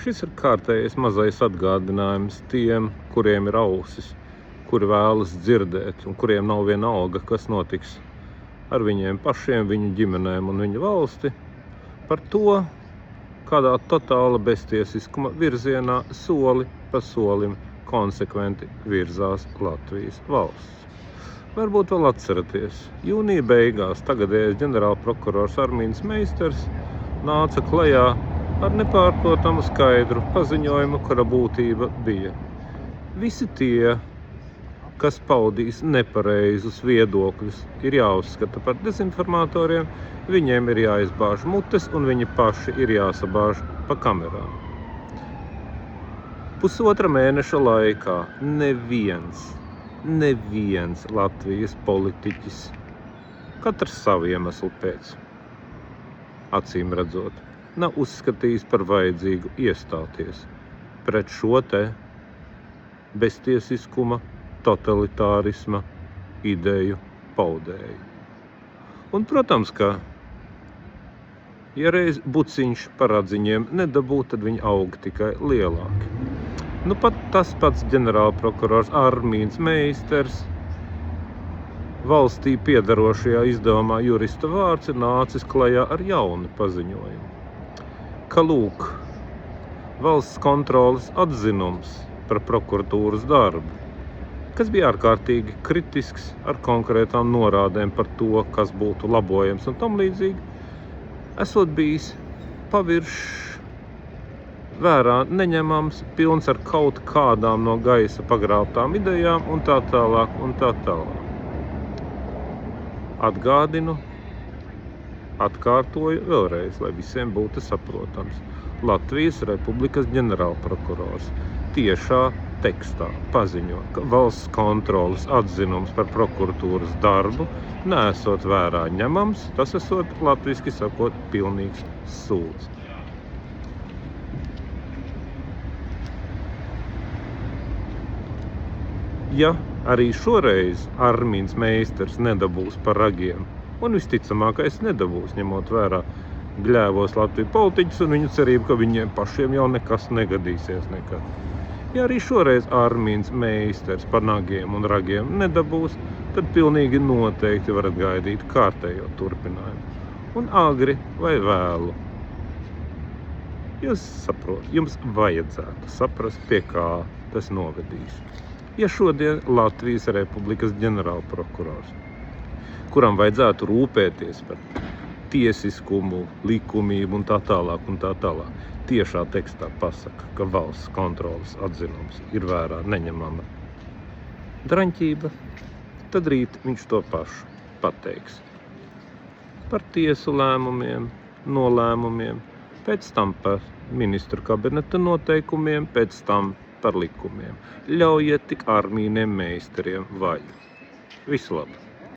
Šis ir kārtējais mazais atgādinājums tiem, kuriem ir ausis, kuri vēlas dzirdēt un kuriem nav vienalga, kas notiks ar viņiem pašiem, viņu ģimenēm un viņu valsti, par to, kādā totāla beztiesiskuma virzienā soli pa solim konsekventi virzās Latvijas valsts. Varbūt vēl atceraties, jūnija beigās tagadējais ģenerālprokurors Armīns Meisters nāca klajā ar nepārprotamu skaidru paziņojumu, kura būtība bija: visi tie, kas paudīs nepareizus viedokļus, ir jāuzskata par dezinformatoriem, viņiem ir jāizbāž mutes un viņi paši ir jāsabāž pa kamerām. Pusotra mēneša laikā neviens Latvijas politiķis, katrs savu iemeslu pēc, acīm redzot, nav uzskatījis par vajadzīgu iestāties pret šo te beztiesiskuma, totalitārisma ideju paudēju. Un, protams, ka, ja reiz buciņš par atziņiem nedabū, tad viņi aug tikai lielāki. Nu pat tas pats ģenerālprokurors Armīns Meisters, valstī piedarošajā izdevumā Jurista vārds, ir nācis klajā ar jaunu paziņojumu, ka lūk, valsts kontroles atzinums par prokuratūras darbu, kas bija ārkārtīgi kritisks ar konkrētām norādēm par to, kas būtu labojams un tam līdzīgi, esot bijis pavirš vērā neņemams, pilns ar kaut kādām no gaisa pagrābtām idejām un tā tālāk un tā tālāk. Atgādinu, atkārtoju vēlreiz, lai visiem būtu saprotams. Latvijas Republikas ģenerālprokurors tiešā tekstā paziņo, ka valsts kontroles atzinums par prokuratūras darbu neesot vērā ņemams, tas esot latviski sakot pilnīgs sūds. Ja arī šoreiz Armīns Meisters nedabūs par ragiem, un visticamākais nedabūs, ņemot vērā gļēvos Latviju politiķus un viņu cerību, ka viņiem pašiem jau nekas negadīsies nekad. Ja arī šoreiz Armīns Meisters par nagiem un ragiem nedabūs, tad pilnīgi noteikti varat gaidīt kārtējo turpinājumu. Un agri vai vēlu. Jūs saprotat, jums vajadzētu saprast, pie kā tas novedīs. Ja šodien Latvijas Republikas ģenerālprokurors, kuram vajadzētu rūpēties par tiesiskumu, likumību un tā tālāk, tiešā tekstā pasaka, ka valsts kontroles atzinums ir vērā neņemama draņķība, tad rīt viņš to pašu pateiks par tiesu lēmumiem, nolēmumiem, pēc tam par ministru kabineta noteikumiem, pēc tam par likumiem. Ļaujiet tik Armīniem Meisteriem vaļu. Visu labu!